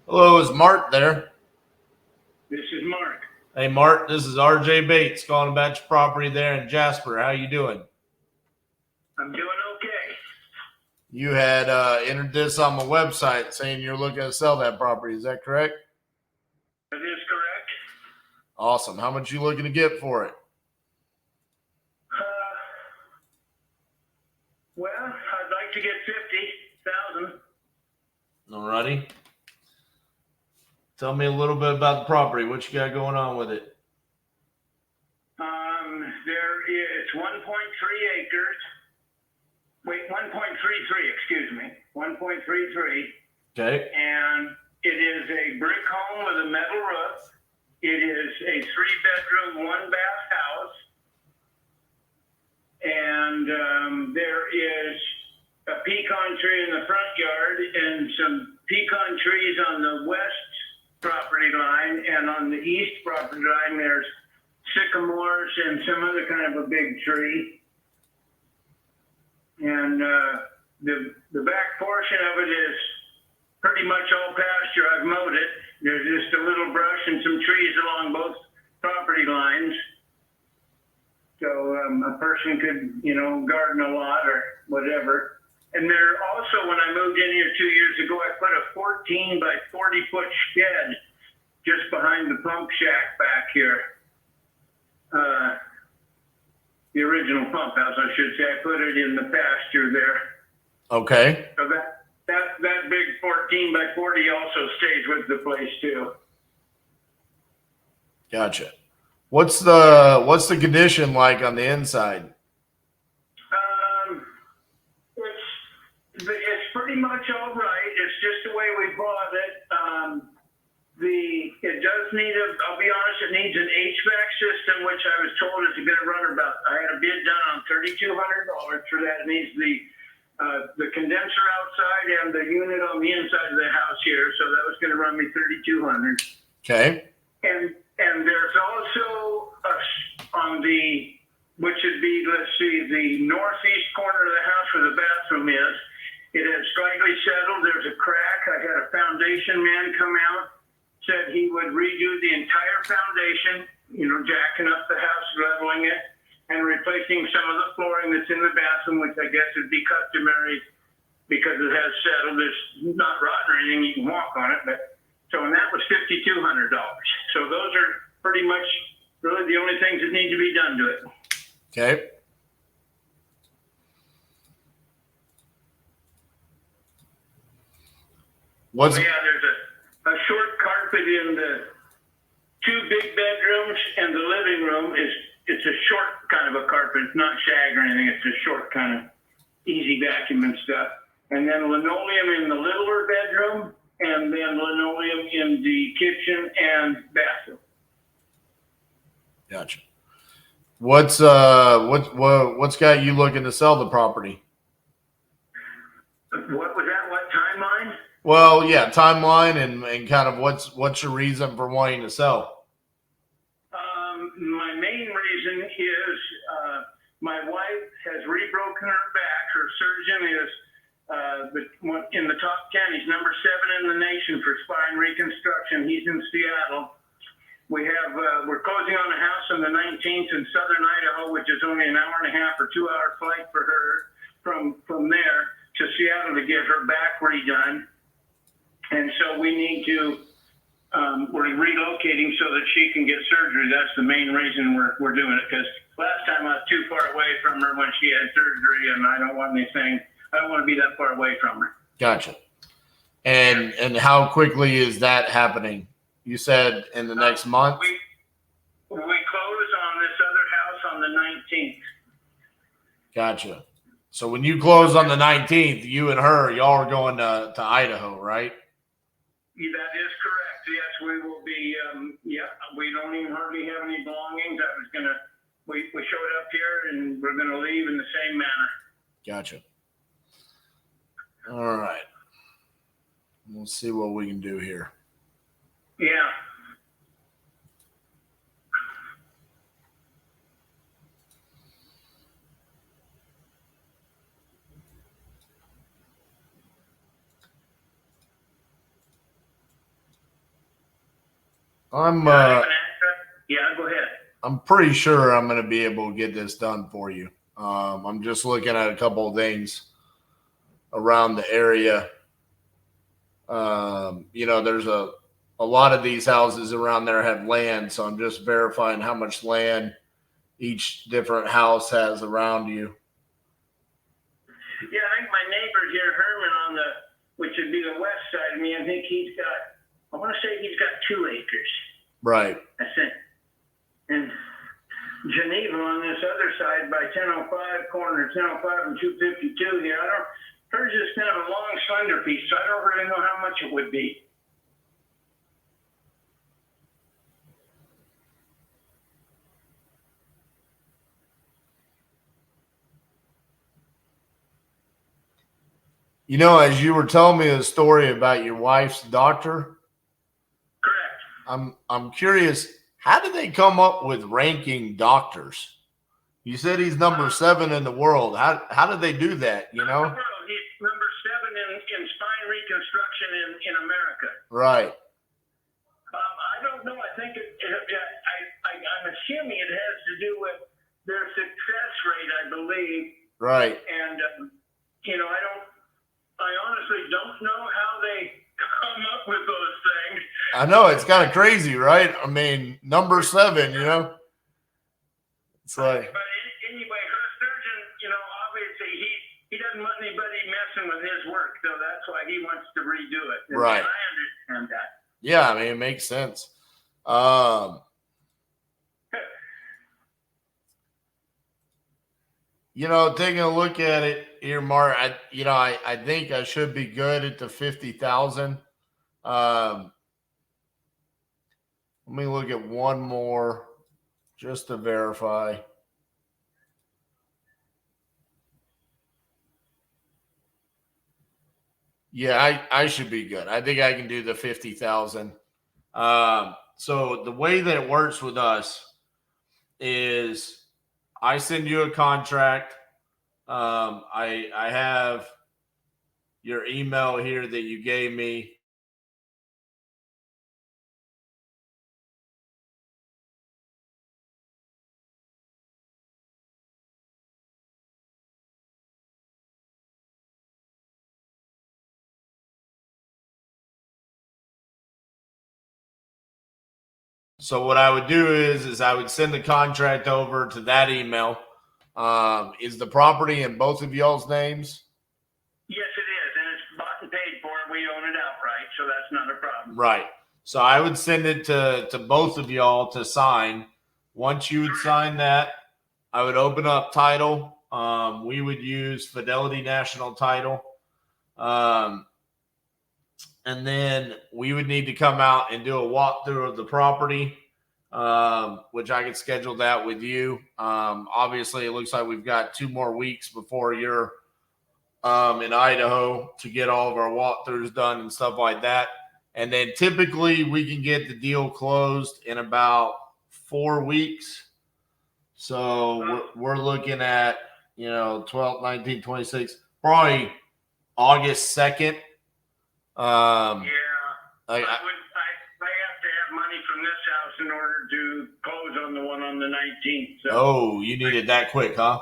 Hello, is Mark there? This is Mark. Hey, Mark, this is RJ Bates calling about your property there in Jasper. How you doing? I'm doing okay. You had entered this on my website saying you're looking to sell that property. Is that correct? That is correct. Awesome. How much you looking to get for it? Well, I'd like to get 50,000. Alrighty. Tell me a little bit about the property. What you got going on with it? It's 1.3 acres. Wait, 1.33, excuse me. 1.33. Okay. And it is a brick home with a metal roof. It is a 3-bedroom, 1-bath house. And there is a pecan tree in the front yard and some pecan trees on the west property line, and on the east property line there's sycamores and some other kind of a big tree. And the back portion of it is pretty much all pasture. I've mowed it. There's just a little brush and some trees along both property lines. So a person could, garden a lot or whatever. And there also, when I moved in here 2 years ago, I put a 14 by 40 foot shed just behind the pump shack back here. The original pump house, I should say. I put it in the pasture there. Okay. So that big 14 by 40 also stays with the place too. Gotcha. What's the condition like on the inside? It's pretty much all right. It's just the way we bought it. It does need I'll be honest, it needs an HVAC system, which I was told is going to run about, I had a bid done on $3,200 for that. It needs the condenser outside and the unit on the inside of the house here. So that was going to run me $3,200. Okay. And there's also on which would be, let's see, the northeast corner of the house where the bathroom is. It had slightly settled. There's a crack. I had a foundation man come out, said he would redo the entire foundation, jacking up the house, leveling it, and replacing some of the flooring that's in the bathroom, which I guess would be customary because it has settled. It's not rotten or anything. You can walk on it. And that was $5,200. So those are pretty much really the only things that need to be done to it. Okay. There's a short carpet in the 2 big bedrooms, and the living room it's a short kind of a carpet. It's not shag or anything. It's a short kind of easy vacuum and stuff. And then linoleum in the littler bedroom, and then linoleum in the kitchen and bathroom. Gotcha. What's got you looking to sell the property? What was that? What timeline? Well, yeah, timeline and kind of what's your reason for wanting to sell? My main reason is my wife has rebroken her back. Her surgeon is in the top 10. He's number 7 in the nation for spine reconstruction. He's in Seattle. We're closing on a house on the 19th in southern Idaho, which is only an hour and a half or 2-hour flight for her from there to Seattle to get her back redone. And so we need to, we're relocating so that she can get surgery. That's the main reason we're doing it, because last time I was too far away from her when she had surgery, and I don't want to be that far away from her. Gotcha. And how quickly is that happening? You said in the next month? We close on this other house on the 19th. Gotcha. So when you close on the 19th, you and her, y'all are going to Idaho, right? That is correct. Yes, we will be. We don't even hardly have any belongings. We showed up here and we're going to leave in the same manner. Gotcha. All right. We'll see what we can do here. Yeah. I'm yeah, go ahead. I'm pretty sure I'm going to be able to get this done for you. I'm just looking at a couple of things around the area. There's a lot of these houses around there have land, so I'm just verifying how much land each different house has around you. Yeah, I think my neighbor here, Herman, which would be the west side of me, I think I want to say he's got 2 acres. Right. I think. And Geneva on this other side by 1005, corner 1005 and 252 here. Hers is kind of a long, slender piece, so I don't really know how much it would be. As you were telling me a story about your wife's doctor, correct. I'm curious, how did they come up with ranking doctors? You said he's number 7 in the world. How did they do that? He's number 7 in spine reconstruction in America. Right. I don't know. I think I'm assuming it has to do with their success rate, I believe. Right. And I honestly don't know how they come up with those things. I know, it's kind of crazy, right? I mean, number 7, It's like. But anyway, her surgeon, obviously he doesn't want anybody messing with his work, so that's why he wants to redo it. And right. I understand that. Yeah, I mean, it makes sense. Taking a look at it here, Mark, I think I should be good at the 50,000. Let me look at one more just to verify. Yeah, I should be good. I think I can do the 50,000. So the way that it works with us is I send you a contract. I have your email here that you gave me. So what I would do is I would send the contract over to that email. Is the property in both of y'all's names? Yes, it is, and it's bought and paid for. We own it outright, so that's not a problem. Right. So I would send it to both of y'all to sign. Once you would sign that, I would open up title. We would use Fidelity National Title. And then we would need to come out and do a walkthrough of the property, which I could schedule that with you. Obviously, it looks like we've got 2 more weeks before you're in Idaho to get all of our walkthroughs done and stuff like that. And then typically we can get the deal closed in about 4 weeks. So we're looking at, 12, 19, 26, probably August 2nd. I have to have money from this house in order to close on the one on the 19th. So. Oh, you need it that quick, huh?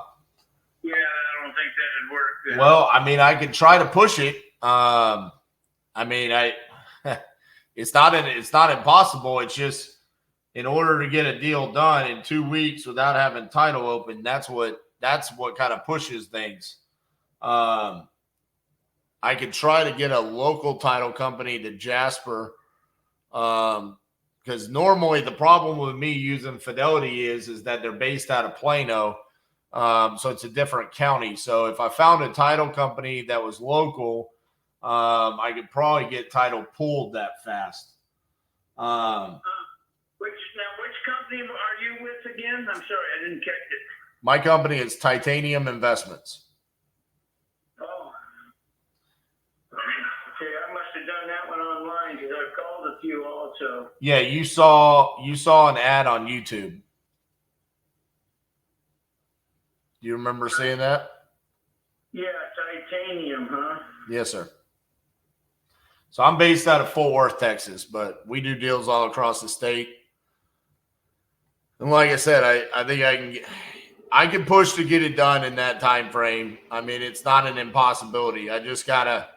Yeah, I don't think that'd work. Well, I mean, I could try to push it. It's not impossible. It's just in order to get a deal done in 2 weeks without having title open. That's what kind of pushes things. I could try to get a local title company to Jasper, because normally the problem with me using Fidelity is that they're based out of Plano, so it's a different county. So if I found a title company that was local, I could probably get title pulled that fast. Which company are you with again? I'm sorry, I didn't catch it. My company is Titanium Investments. I must have done that one online because I've called a few also. Yeah, you saw an ad on YouTube. Do you remember seeing that? Yeah, Titanium, huh? Yes, sir. So I'm based out of Fort Worth, Texas, but we do deals all across the state. And like I said, I think I can push to get it done in that time frame. I mean, it's not an impossibility. I just gotta.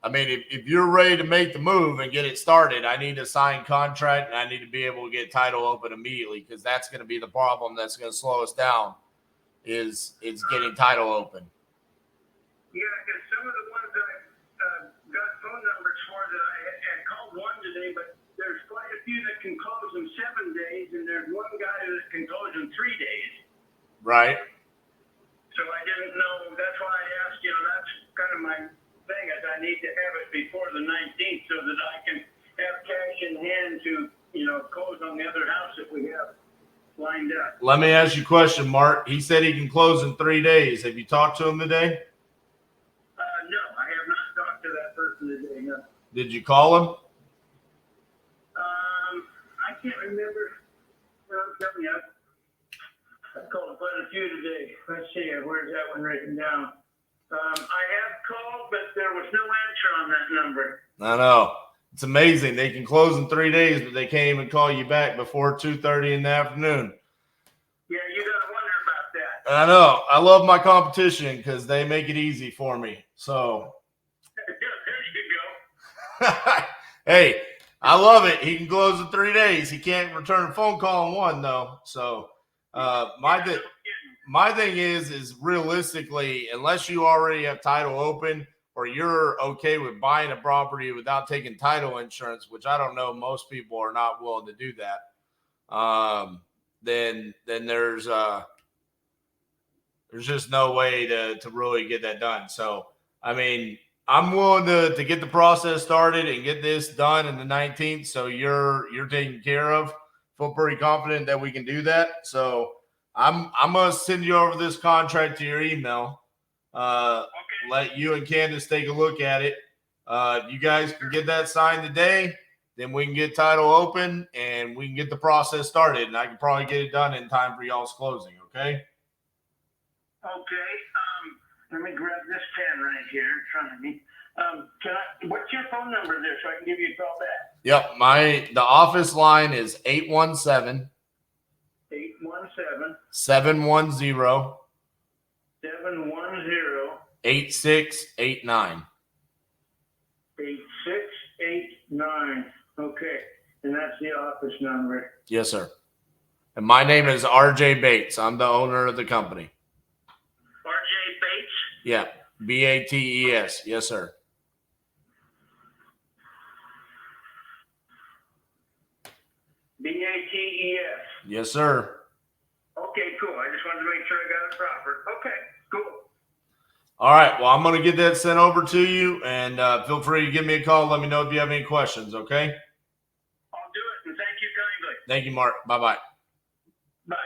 I mean, if you're ready to make the move and get it started, I need a signed contract and I need to be able to get title open immediately, because that's going to be the problem that's going to slow us down is getting title open. Yeah, because some of the ones I got phone numbers for that I called one today, but there's quite a few that can close in 7 days, and there's one guy that can close in 3 days. Right. So I didn't know. That's why I asked. That's kind of my thing, is I need to have it before the 19th so that I can have cash in hand to close on the other house that we have lined up. Let me ask you a question, Mark. He said he can close in 3 days. Have you talked to him today? No, I have not talked to that person today. No. Did you call him? I can't remember. I called quite a few today. Let's see, where's that one written down? I have called, but there was no answer on that number. I know. It's amazing. They can close in 3 days, but they can't even call you back before 2:30 in the afternoon. Yeah, you got to wonder about that. I know. I love my competition because they make it easy for me. So, There you go. hey, I love it. He can close in 3 days. He can't return a phone call in 1, though. So, my thing is realistically, unless you already have title open or you're okay with buying a property without taking title insurance, which I don't know, most people are not willing to do that. Then there's just no way to really get that done. So, I mean, I'm willing to get the process started and get this done in the 19th. So you're taken care of. Feel pretty confident that we can do that. So I'm gonna send you over this contract to your email. Okay. Let you and Candace take a look at it. You guys can get that signed today. Then we can get title open and we can get the process started. And I can probably get it done in time for y'all's closing. Okay. Okay. Let me grab this pen right here in front of me. What's your phone number there so I can give you a call back? Yep. The office line is 817 710 8689. 8689. Okay. And that's the office number. Yes, sir. And my name is RJ Bates. I'm the owner of the company. RJ Bates? Yeah. BATES. Yes, sir. BATES. Yes, sir. Okay, cool. I just wanted to make sure I got it proper. Okay, cool. All right. Well, I'm going to get that sent over to you, and feel free to give me a call. Let me know if you have any questions, okay? I'll do it, and thank you kindly. Thank you, Mark. Bye-bye. Bye.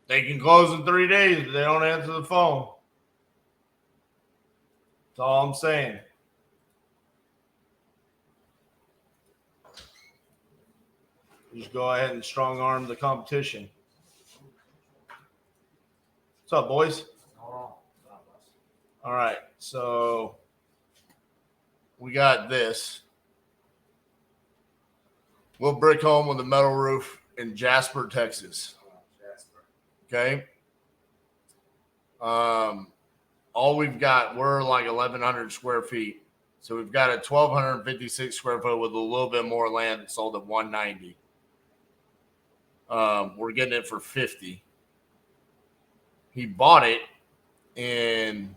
They can close in 3 days, but they don't answer the phone. That's all I'm saying. Just go ahead and strong arm the competition. What's up, boys? All right, so we got this. We'll brick home with a metal roof in Jasper, Texas. Okay. All we've got, we're like 1,100 square feet. So we've got a 1,256 square foot with a little bit more land that sold at 190. We're getting it for 50. He bought it in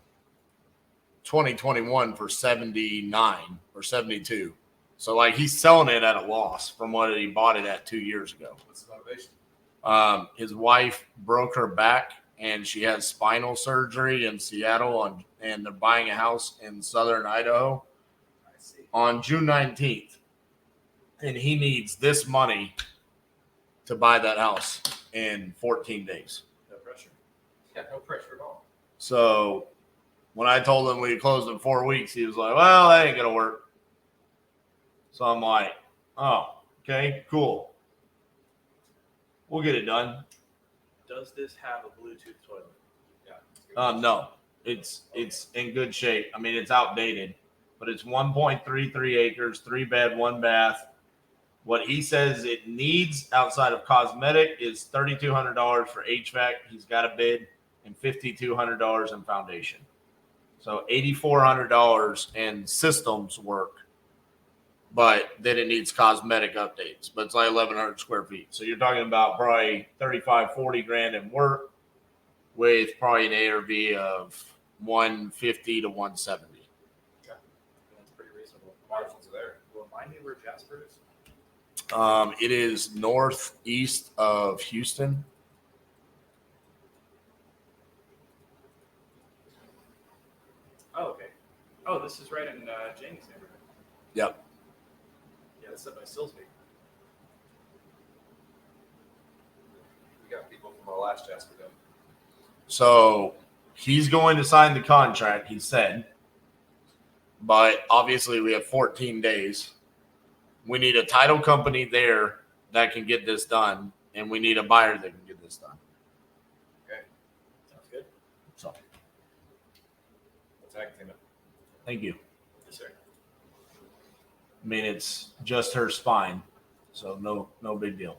2021 for 79 or 72. So like he's selling it at a loss from what he bought it at 2 years ago. What's the motivation? His wife broke her back and she has spinal surgery in Seattle and they're buying a house in southern Idaho I see. on June 19th. And he needs this money to buy that house in 14 days. No pressure. Yeah, no pressure at all. So when I told him we closed in 4 weeks, he was like, well, that ain't going to work. So I'm like, oh, okay, cool. We'll get it done. Does this have a Bluetooth toilet? Yeah. No, it's in good shape. I mean, it's outdated, but it's 1.33 acres, 3-bed, 1-bath. What he says it needs outside of cosmetic is $3,200 for HVAC. He's got a bid and $5,200 in foundation. So $8,400 in systems work, but then it needs cosmetic updates. But it's like 1,100 square feet. So you're talking about probably 35, 40 grand in work with probably an ARV of 150 to 170. Yeah. That's pretty reasonable. Margins are there. Remind me where Jasper is. It is northeast of Houston. Oh, okay. Oh, this is right in Jamie's neighborhood. Yep. Yeah, it's up by Silsby. We got people from our last Jasper done. So he's going to sign the contract, he said. But obviously we have 14 days. We need a title company there that can get this done, and we need a buyer that can get this done. Okay. Sounds good. So Let's tag team it. thank you. Yes, sir. I mean, it's just her spine, so no big deal.